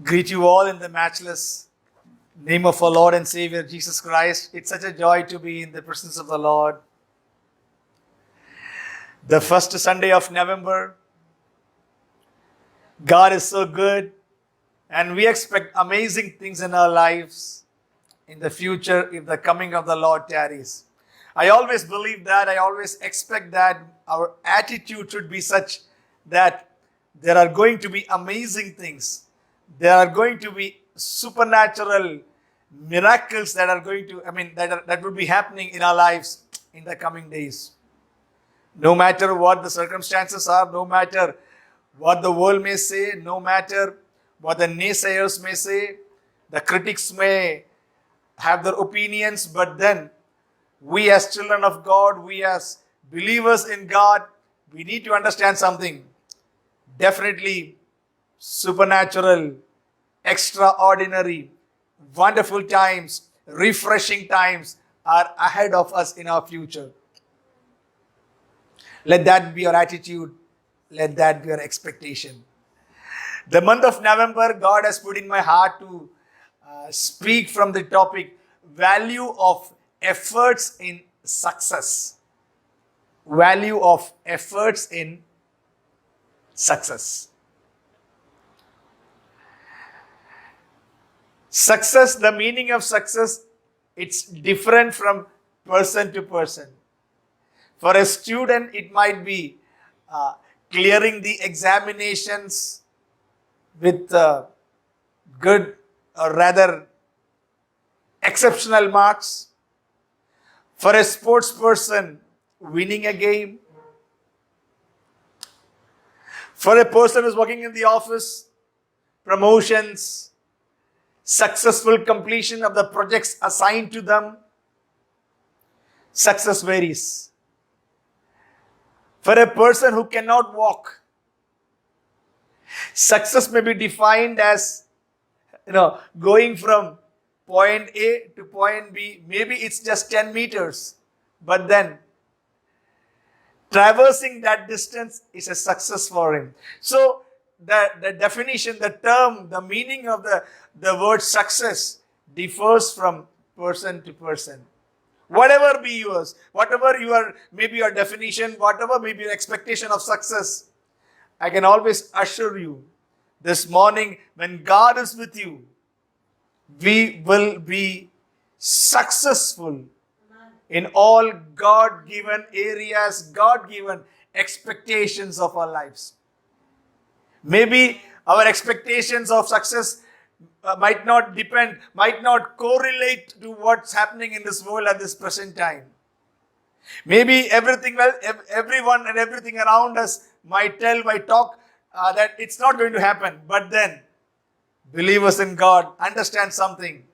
Greet you all in the matchless name of our Lord and Savior Jesus Christ. It's such a joy to be in the presence of the Lord. The first Sunday of November. God is so good, and we expect amazing things in our lives in the future if the coming of the Lord tarries. I always believe that, I always expect that our attitude should be such that there are going to be amazing things. There are going to be supernatural miracles that are going to, that will be happening in our lives in the coming days. No matter what the circumstances are, no matter what the world may say, no matter what the naysayers may say, the critics may have their opinions, but then we as children of God, we as believers in God, we need to understand something. Definitely supernatural, extraordinary, wonderful times, refreshing times are ahead of us in our future. Let that be your attitude. Let that be your expectation. The month of November, God has put in my heart to speak from the topic value of efforts in success. Value of efforts in success. Success, the meaning of success, it's different from person to person. For a student, it might be clearing the examinations with good or rather exceptional marks. For a sports person, winning a game. For a person who's working in the office, promotions, successful completion of the projects assigned to them. Success varies. For a person who cannot walk, success may be defined as going from point A to point B. Maybe it's just 10 meters, but then traversing that distance is a success for him. So the definition, the term, the meaning of the word success differs from person to person. Whatever be yours, whatever maybe your definition, whatever may be your expectation of success, I can always assure you this morning, when God is with you, we will be successful in all God-given areas, God-given expectations of our lives. Maybe our expectations of success might not correlate to what's happening in this world at this present time. Maybe everyone and everything around us might talk that it's not going to happen. But then, believers in God, understand something.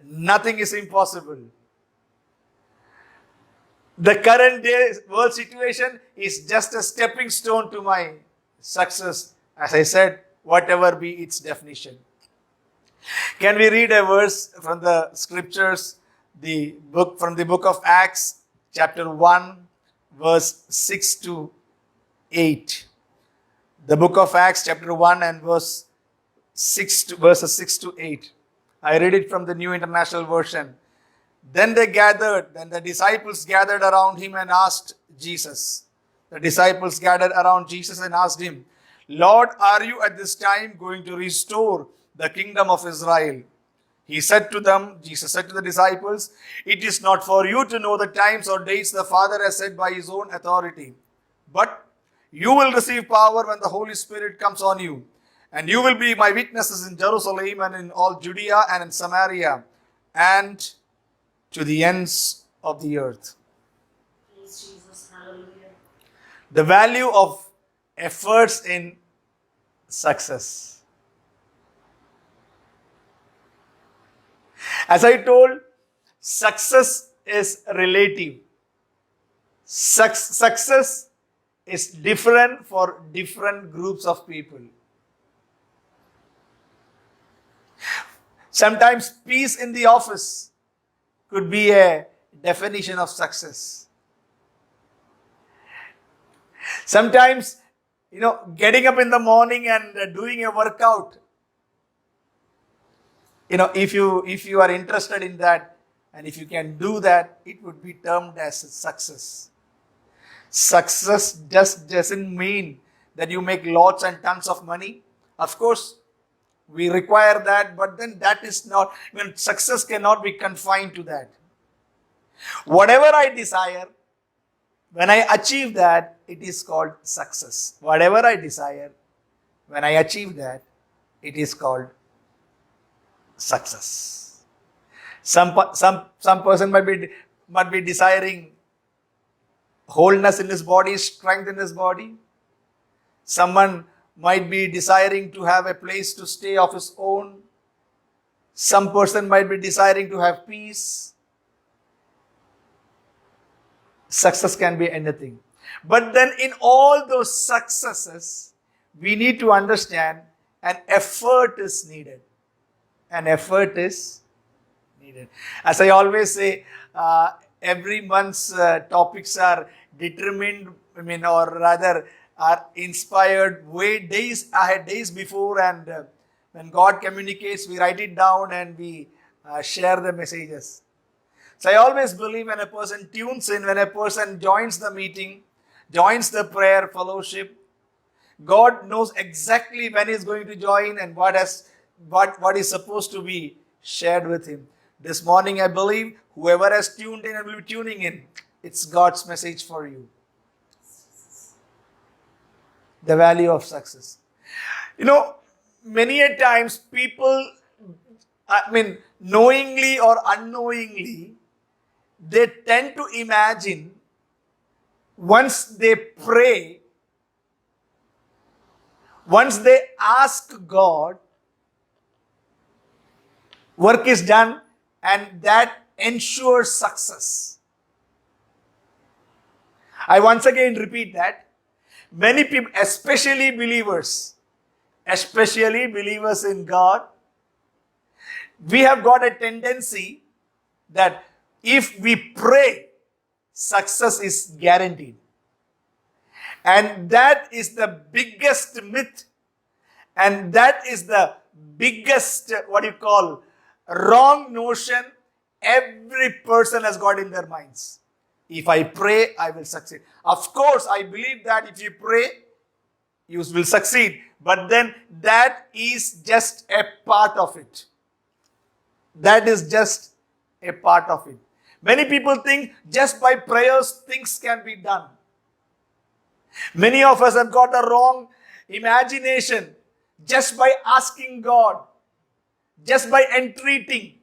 Nothing is impossible. The current day world situation is just a stepping stone to my success. As I said, whatever be its definition. Can we read a verse from the scriptures, from the book of Acts, chapter 1, verse 6 to 8. The book of Acts, chapter 1 and verses 6 to 8. I read it from the New International Version. Then the disciples gathered around him and asked Jesus. The disciples gathered around Jesus and asked him, Lord, are you at this time going to restore the kingdom of Israel? Jesus said to the disciples, it is not for you to know the times or dates the Father has set by his own authority. But you will receive power when the Holy Spirit comes on you. And you will be my witnesses in Jerusalem and in all Judea and in Samaria and to the ends of the earth. Praise Jesus. Hallelujah. The value of efforts in success. As I told, success is relative. Success is different for different groups of people. Sometimes peace in the office could be a definition of success. Sometimes, getting up in the morning and doing a workout if you are interested in that, and if you can do that, it would be termed as a success. Success just doesn't mean that you make lots and tons of money. Of course, we require that, but then that is not, success cannot be confined to that. Whatever I desire, when I achieve that, it is called success. Whatever I desire, when I achieve that, it is called success. Some person might be desiring wholeness in his body, strength in his body. Someone might be desiring to have a place to stay of his own. Some person might be desiring to have peace. Success can be anything. But then in all those successes, we need to understand an effort is needed. An effort is needed. As I always say, every month's topics are determined, or rather are inspired days ahead, days before, and when God communicates, we write it down and we share the messages. So I always believe when a person tunes in, when a person joins the meeting, joins the prayer fellowship, God knows exactly when he's going to join and what is supposed to be shared with him. This morning, I believe whoever has tuned in and will be tuning in, it's God's message for you. The value of success. Many a times people, knowingly or unknowingly, they tend to imagine once they pray, once they ask God, work is done and that ensures success. I once again repeat that. Many people, especially believers in God, we have got a tendency that if we pray, success is guaranteed. And that is the biggest myth, and that is the biggest, wrong notion every person has got in their minds. If I pray, I will succeed. Of course, I believe that if you pray, you will succeed. But then that is just a part of it. That is just a part of it. Many people think just by prayers, things can be done. Many of us have got a wrong imagination. Just by asking God, just by entreating,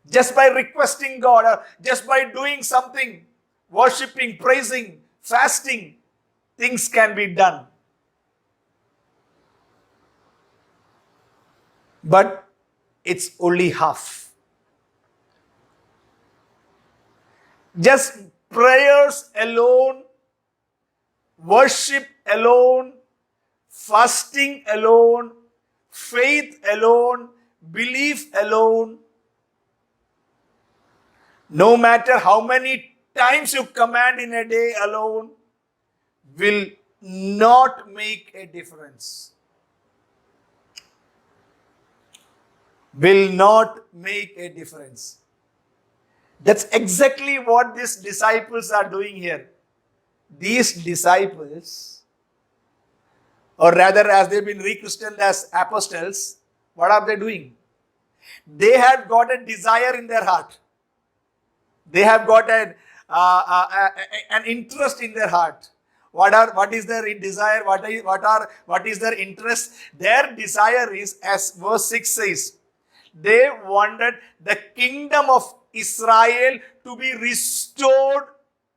just by requesting God, or just by doing something, worshipping, praising, fasting, things can be done. But it's only half. Just prayers alone, worship alone, fasting alone, faith alone, belief alone, no matter how many times you command in a day alone, will not make a difference. Will not make a difference. That's exactly what these disciples are doing here. These disciples, or rather as they've been rechristened as apostles, what are they doing? They have got a desire in their heart. They have got an interest in their heart. What is their desire? What is their interest? Their desire is, as verse 6 says, they wanted the kingdom of Israel to be restored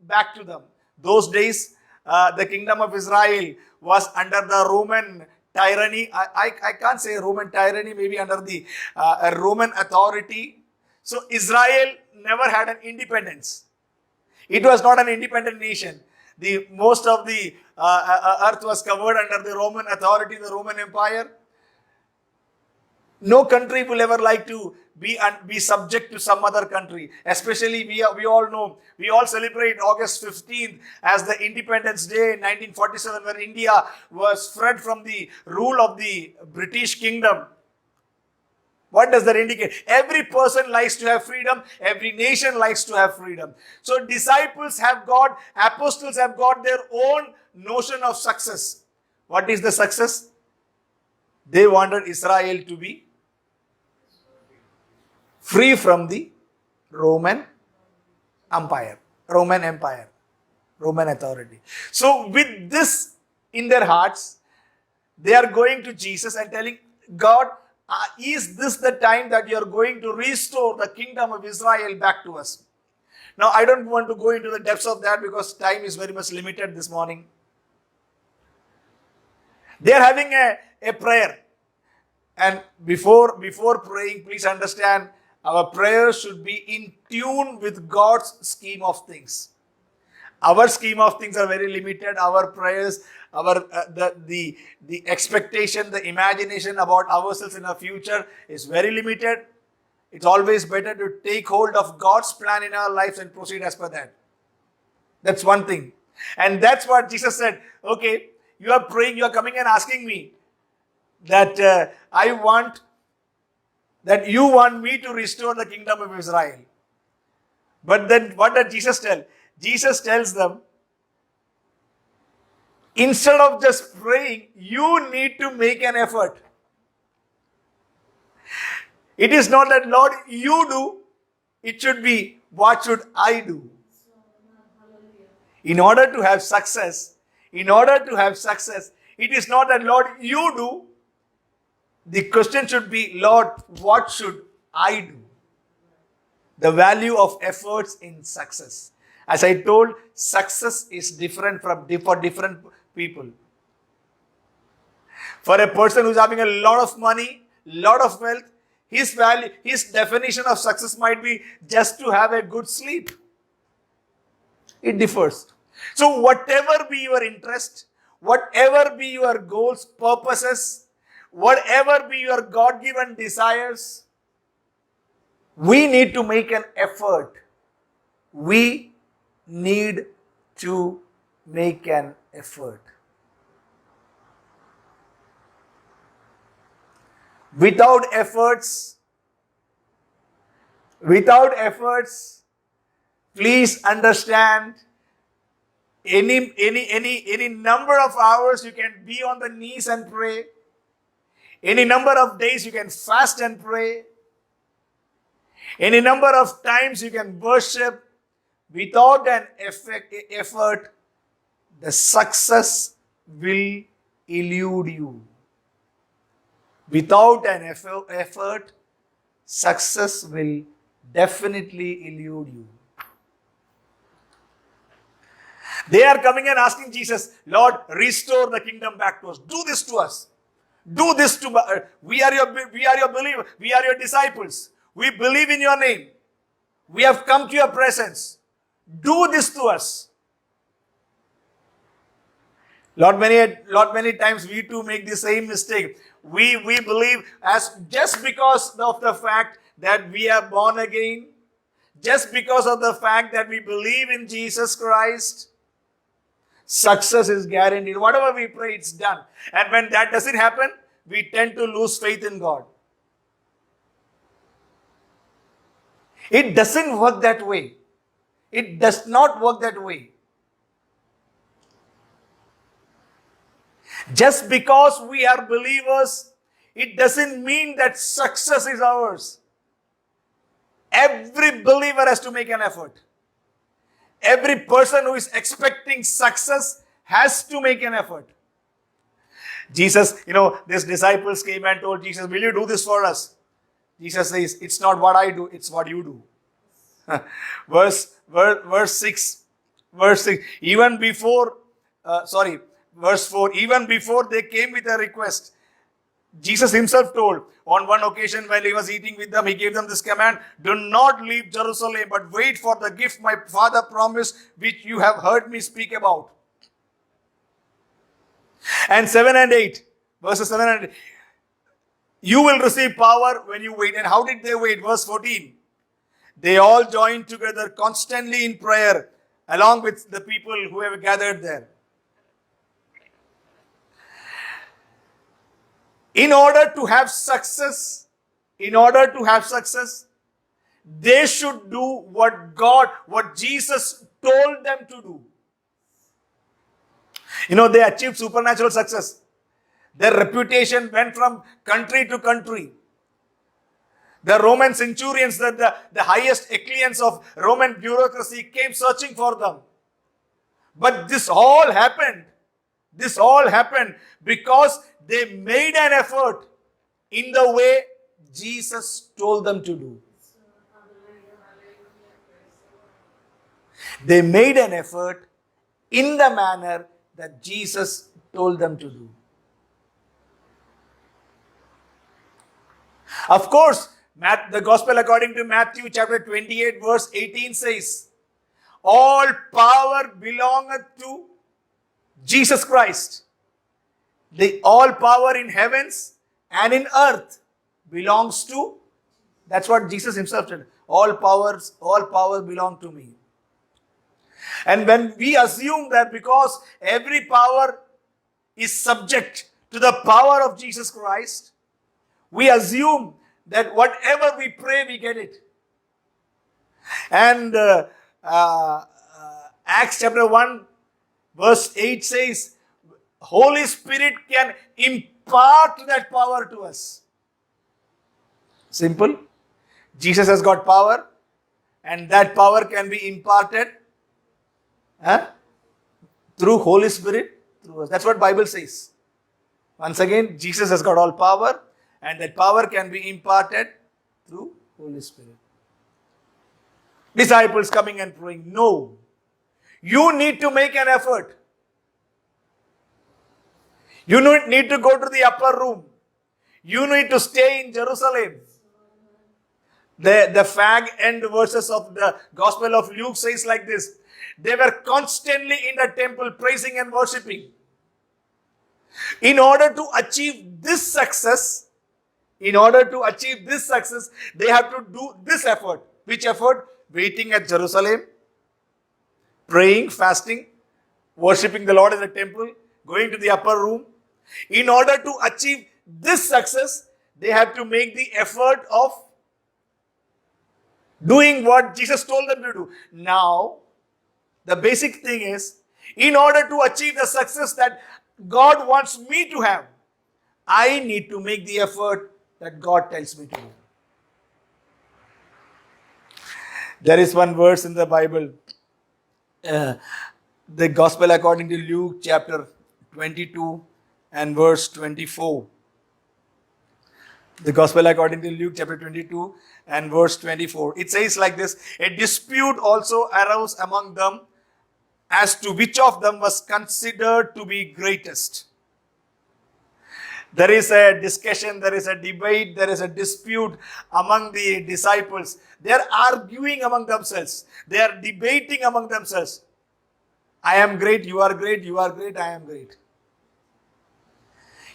back to them. Those days, the kingdom of Israel was under the Roman tyranny. I can't say Roman tyranny, maybe under the Roman authority. So Israel never had an independence. It was not an independent nation. Most of the earth was covered under the Roman authority, the Roman Empire. No country will ever like to be subject to some other country. Especially we all know, we all celebrate August 15th as the Independence Day in 1947, when India was freed from the rule of the British Kingdom. What does that indicate? Every person likes to have freedom. Every nation likes to have freedom. So disciples have got, apostles have got their own notion of success. What is the success? They wanted Israel to be free from the Roman Empire, Roman authority. So with this in their hearts, they are going to Jesus and telling God, is this the time that you are going to restore the kingdom of Israel back to us? Now, I don't want to go into the depths of that because time is very much limited this morning. They are having a prayer. And before praying, please understand, our prayers should be in tune with God's scheme of things. Our scheme of things are very limited. Our prayers, the expectation, the imagination about ourselves in the future is very limited. It's always better to take hold of God's plan in our lives and proceed as per that. That's one thing. And that's what Jesus said. Okay, you are praying, you are coming and asking me that you want me to restore the kingdom of Israel. But then what does Jesus tell? Jesus tells them, instead of just praying, you need to make an effort. It is not that, Lord, you do. It should be, what should I do? In order to have success, it is not that, Lord, you do. The question should be, Lord, what should I do? The value of efforts in success. As I told, success is different for different people. For a person who's having a lot of money, lot of wealth, his definition of success might be just to have a good sleep. It differs. So whatever be your interest, whatever be your goals, purposes, whatever be your God-given desires, we need to make an effort. We need to make an effort. Without efforts, please understand, any number of hours you can be on the knees and pray. Any number of days you can fast and pray. Any number of times you can worship. Without an effort, the success will elude you. Without an effort, success will definitely elude you. They are coming and asking Jesus, Lord, restore the kingdom back to us. Do this to us. Do this to us. We are your believers. We are your disciples. We believe in your name. We have come to your presence. Do this to us. Lot many times we too make the same mistake. We believe as just because of the fact that we are born again, just because of the fact that we believe in Jesus Christ, success is guaranteed. Whatever we pray, it's done. And when that doesn't happen, we tend to lose faith in God. It doesn't work that way. It does not work that way. Just because we are believers, it doesn't mean that success is ours. Every believer has to make an effort. Every person who is expecting success has to make an effort. Jesus, these disciples came and told Jesus, will you do this for us? Jesus says, it's not what I do, it's what you do. Verse 6. Verse 6. Verse 4. Even before they came with a request, Jesus himself told, on one occasion when he was eating with them, he gave them this command, do not leave Jerusalem, but wait for the gift my Father promised, which you have heard me speak about. And 7 and 8, verses 7 and 8, you will receive power when you wait. And how did they wait? Verse 14, they all joined together constantly in prayer, along with the people who have gathered there. In order to have success, in order to have success, they should do what Jesus told them to do. They achieved supernatural success. Their reputation went from country to country. The Roman centurions, the highest echelons of Roman bureaucracy came searching for them. But this all happened because they made an effort in the way Jesus told them to do. They made an effort in the manner that Jesus told them to do. Of course, the Gospel according to Matthew chapter 28 verse 18 says, all power belongeth to Jesus Christ. All power in heavens and in earth belongs to, that's what Jesus himself said, all power belong to me. And when we assume that because every power is subject to the power of Jesus Christ, we assume that whatever we pray, we get it. And Acts chapter 1 verse 8 says, Holy Spirit can impart that power to us. Simple. Jesus has got power, and that power can be imparted through Holy Spirit through us. That's what Bible says. Once again, Jesus has got all power, and that power can be imparted through Holy Spirit. Disciples coming and praying. No. You need to make an effort. You need to go to the upper room. You need to stay in Jerusalem. The fag end verses of the Gospel of Luke says like this. They were constantly in the temple praising and worshipping. In order to achieve this success, they have to do this effort. Which effort? Waiting at Jerusalem, praying, fasting, worshipping the Lord in the temple, going to the upper room. In order to achieve this success, they have to make the effort of doing what Jesus told them to do. Now, the basic thing is, in order to achieve the success that God wants me to have, I need to make the effort that God tells me to do. There is one verse in the Bible, the Gospel according to Luke chapter 22 and verse 24. The Gospel according to Luke chapter 22 and verse 24. It says like this, a dispute also arose among them as to which of them was considered to be greatest. There is a discussion, there is a debate, there is a dispute among the disciples. They are arguing among themselves. They are debating among themselves. I am great, you are great, you are great, I am great.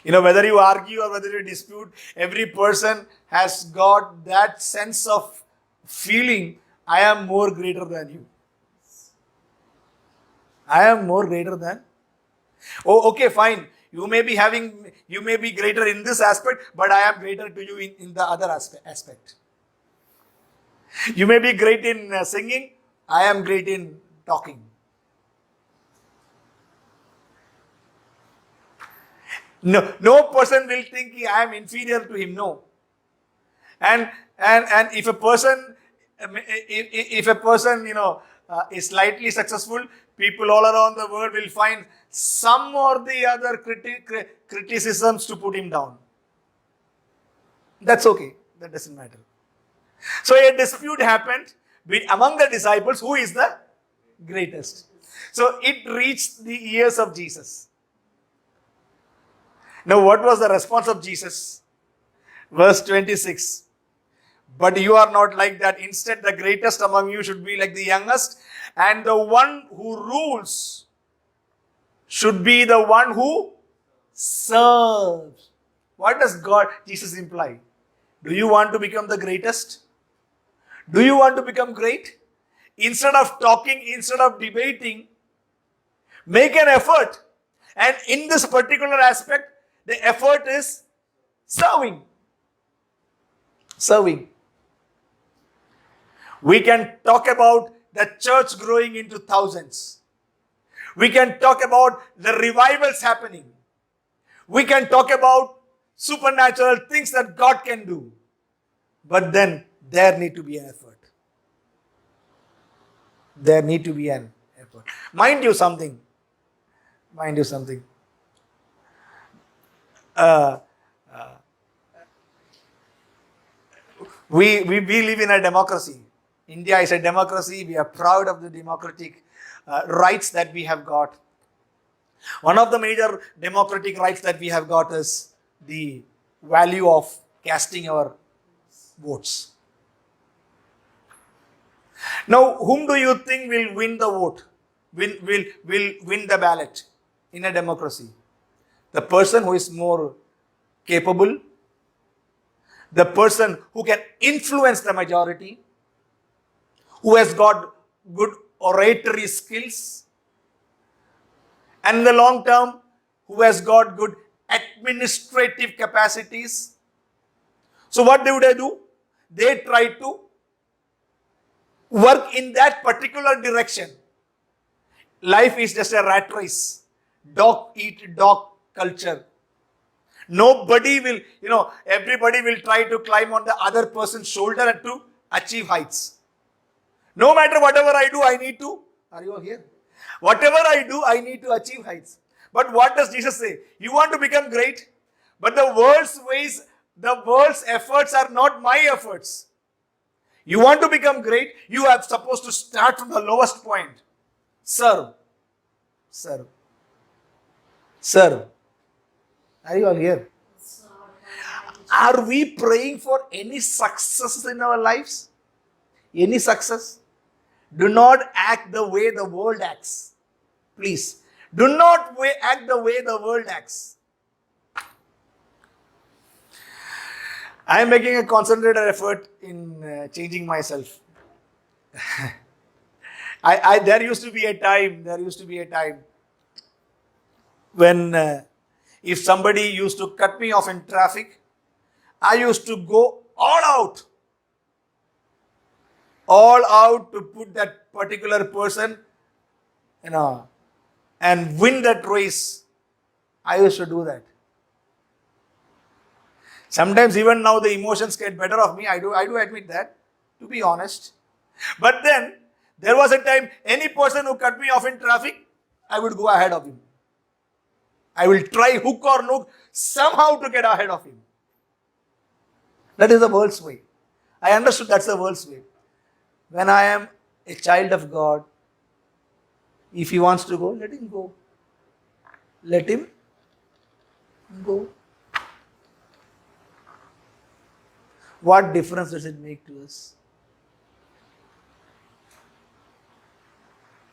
Whether you argue or whether you dispute, every person has got that sense of feeling, I am more greater than you. I am more greater than. Oh, okay, fine. You may be greater in this aspect, but I am greater to you in the other aspect. You may be great in singing, I am great in talking. No person will think I am inferior to him. No. And if a person is slightly successful, people all around the world will find some or the other criticisms to put him down. That's okay. That doesn't matter. So a dispute happened among the disciples. Who is the greatest? So it reached the ears of Jesus. Now what was the response of Jesus? Verse 26. But you are not like that. Instead, the greatest among you should be like the youngest, and the one who rules should be the one who serves. What does Jesus imply? Do you want to become the greatest? Do you want to become great? Instead of talking, instead of debating, make an effort. And in this particular aspect, the effort is serving. Serving. We can talk about the church growing into thousands. We can talk about the revivals happening. We can talk about supernatural things that God can do. But then there need to be an effort. There need to be an effort. Mind you something. We live in a democracy. India is a democracy. We are proud of the democratic rights that we have got. One of the major democratic rights that we have got is the value of casting our votes. Now, whom do you think will win the vote? Will win the ballot in a democracy? The person who is more capable, the person who can influence the majority, who has got good oratory skills, and in the long term, who has got good administrative capacities. So what would they do? They try to work in that particular direction. Life is just a rat race. Dog eat dog culture. Nobody will, everybody will try to climb on the other person's shoulder and to achieve heights. No matter whatever I do, I need to. Are you all here? Whatever I do, I need to achieve heights. But what does Jesus say? You want to become great, but the world's ways, the world's efforts are not my efforts. You want to become great, you are supposed to start from the lowest point. Serve. Serve. Serve. Are you all here? Yes, Lord. Are we praying for any success in our lives? Any success? Do not act the way the world acts. Please. Do not act the way the world acts. I am making a concentrated effort in changing myself. There used to be a time when if somebody used to cut me off in traffic, I used to go all out to put that particular person, and win that race. I used to do that. Sometimes even now the emotions get better of me. I do admit that, to be honest. But then there was a time any person who cut me off in traffic, I would go ahead of him. I will try hook or nook somehow to get ahead of him. That is the world's way. I understood that's the world's way. When I am a child of God, if he wants to go, let him go. Let him go. What difference does it make to us?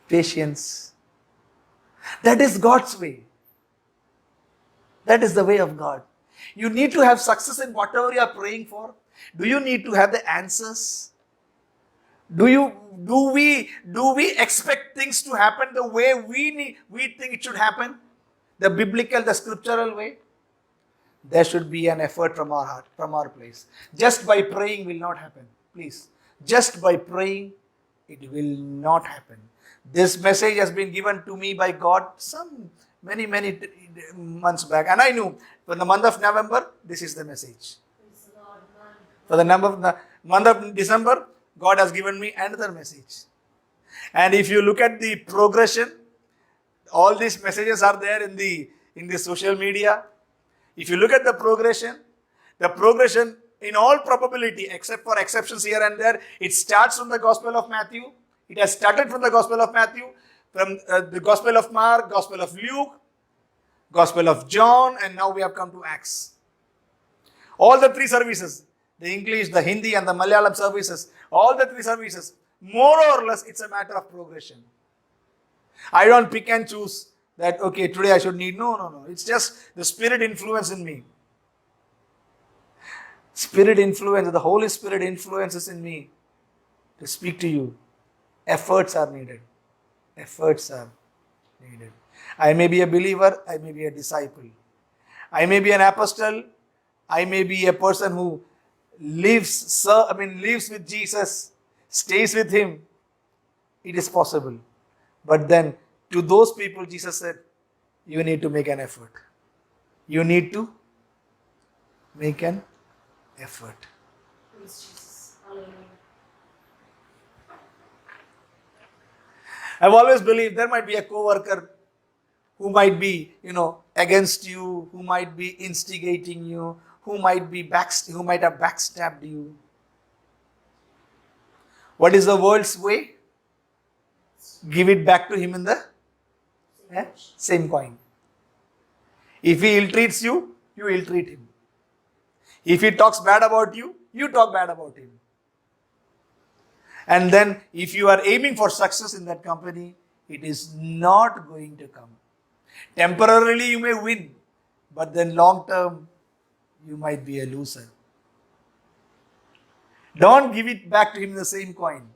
Patience. That is God's way. That is the way of God. You need to have success in whatever you are praying for. Do you need to have the answers? Do we expect things to happen the way we think it should happen? The biblical, the scriptural way? There should be an effort from our heart, from our place. Just by praying will not happen. Please. Just by praying, it will not happen. This message has been given to me by God many months back. And I knew for the month of November, this is the message. Praise the Lord. For the month of December, God has given me another message. And if you look at the progression, all these messages are there in the social media. If you look at the progression in all probability, except for exceptions here and there, it starts from the Gospel of Matthew. It has started from the Gospel of Matthew, from the Gospel of Mark, Gospel of Luke, Gospel of John, and now we have come to Acts. All the three services, the English, the Hindi, and the Malayalam services, all the three services, more or less, it's a matter of progression. I don't pick and choose that, okay, today I should need. No. It's just the Spirit influence in me. Spirit influence, the Holy Spirit influences in me to speak to you. Efforts are needed. Efforts are needed. I may be a believer, I may be a disciple. I may be an apostle, I may be a person who lives with Jesus, stays with Him, it is possible. But then to those people, Jesus said, you need to make an effort. You need to make an effort. Praise Jesus. Hallelujah. I've always believed there might be a co-worker who might be, against you, who might be instigating you, who might have backstabbed you. What is the world's way? Give it back to him in the same coin. If he ill-treats you, you ill-treat him. If he talks bad about you, you talk bad about him. And then if you are aiming for success in that company, it is not going to come. Temporarily you may win, but then long term, you might be a loser. Don't give it back to him in the same coin.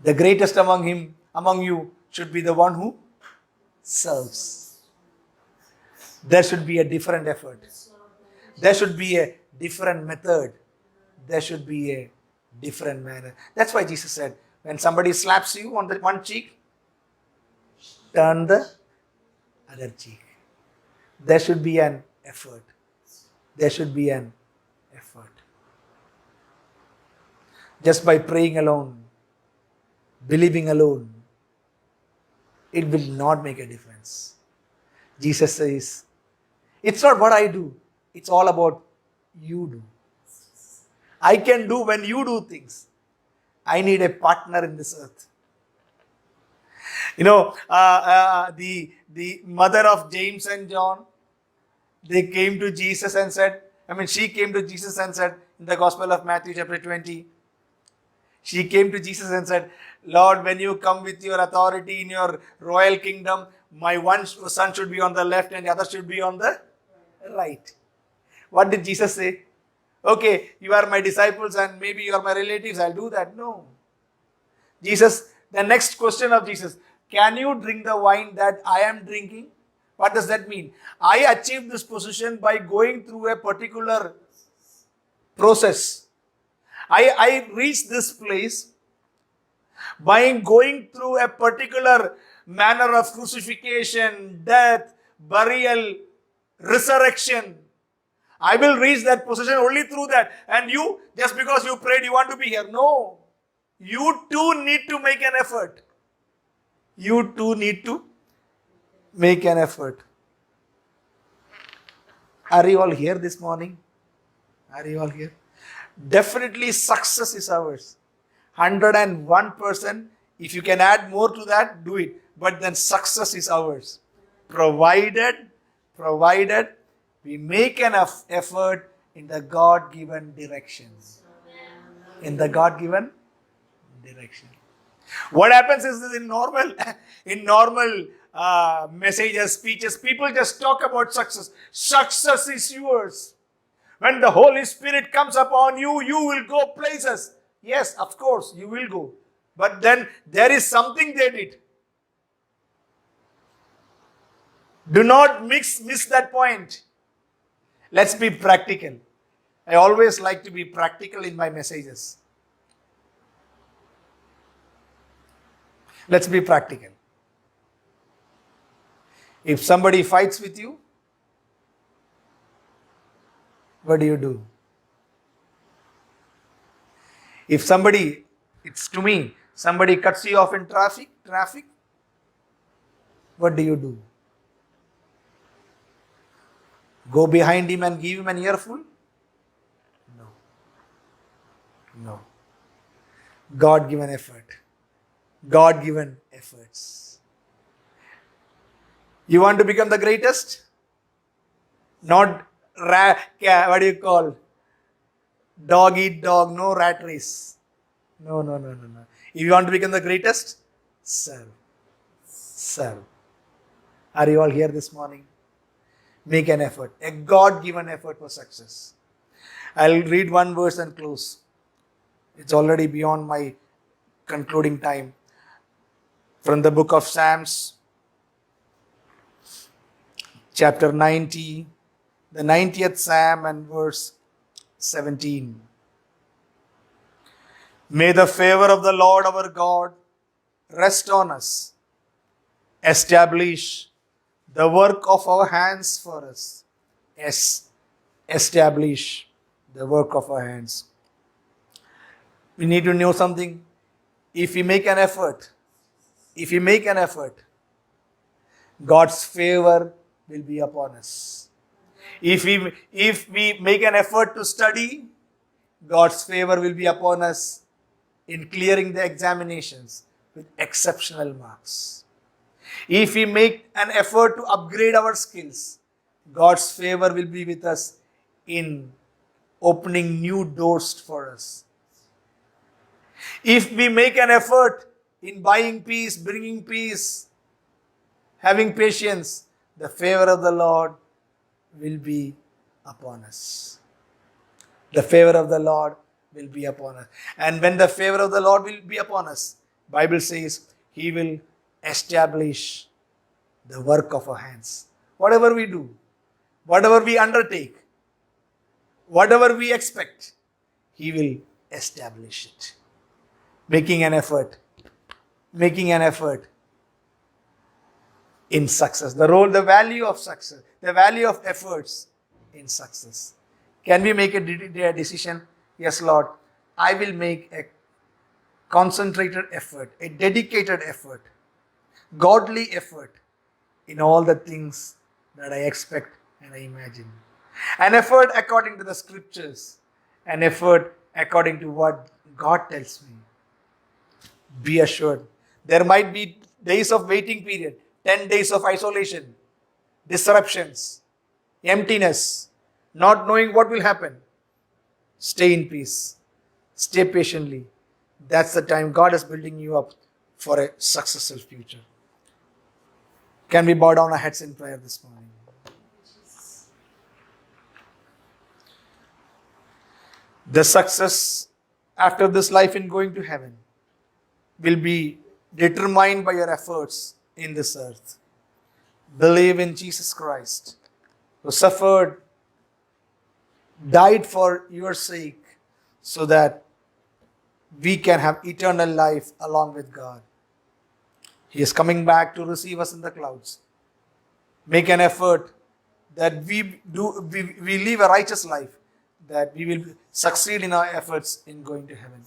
The greatest among you should be the one who serves. There should be a different effort. There should be a different method. There should be a different manner. That's why Jesus said, when somebody slaps you on the one cheek, turn the other cheek. There should be an effort. There should be an effort. Just by praying alone, believing alone, it will not make a difference. Jesus says, it's not what I do, it's all about you do. I can do when you do things. I need a partner in this earth. The mother of James and John, they came to Jesus and said, she came to Jesus and said, in the Gospel of Matthew chapter 20, she came to Jesus and said, Lord, when you come with your authority in your royal kingdom, my one son should be on the left and the other should be on the right. What did Jesus say? Okay, you are my disciples and maybe you are my relatives, I'll do that. No. The next question of Jesus, can you drink the wine that I am drinking? What does that mean? I achieved this position by going through a particular process. I reached this place by going through a particular manner of crucifixion, death, burial, resurrection. I will reach that position only through that. And you, just because you prayed, you want to be here. No. You too need to make an effort. You too need to make an effort. Are you all here this morning? Are you all here? Definitely success is ours. 101%. If you can add more to that, do it. But then success is ours. Provided we make enough effort in the God-given direction. In the God-given direction. What happens is that in normal messages, speeches, people just talk about success. Success is yours. When the Holy Spirit comes upon you, you will go places. Yes, of course, you will go. But then there is something they did. Do not miss that point. Let's be practical. I always like to be practical in my messages. Let's be practical. If somebody fights with you, what do? If somebody cuts you off in traffic, what do? Go behind him and give him an earful? No. God-given effort. God-given efforts. You want to become the greatest? Not dog eat dog, no rat race. No. If you want to become the greatest, serve. Are you all here this morning? Make an effort, a God-given effort for success. I'll read one verse and close. It's already beyond my concluding time. From the book of Psalms, chapter 90, the 90th Psalm and verse 17. May the favor of the Lord our God rest on us, establish the work of our hands for us. Yes, establish the work of our hands. We need to know something. If we make an effort, God's favor will be upon us. If we make an effort to study, God's favor will be upon us in clearing the examinations with exceptional marks. If we make an effort to upgrade our skills, God's favor will be with us in opening new doors for us. If we make an effort in buying peace, bringing peace, having patience, the favor of the Lord will be upon us. The favor of the Lord will be upon us. And when the favor of the Lord will be upon us, Bible says He will establish the work of our hands. Whatever we do, whatever we undertake, whatever we expect, He will establish it. Making an effort in success. The value of success, the value of efforts in success. Can we make a decision? Yes, Lord, I will make a concentrated effort, a dedicated effort, godly effort in all the things that I expect and I imagine. An effort according to the scriptures, an effort according to what God tells me. Be assured, there might be days of waiting period, 10 days of isolation, disruptions, emptiness, not knowing what will happen. Stay in peace. Stay patiently. That's the time God is building you up for a successful future. Can we bow down our heads in prayer this morning? The success after this life in going to heaven will be determined by your efforts in this earth. Believe in Jesus Christ, who suffered, died for your sake, so that we can have eternal life along with God. He is coming back to receive us in the clouds. Make an effort that we live a righteous life, that we will succeed in our efforts in going to heaven.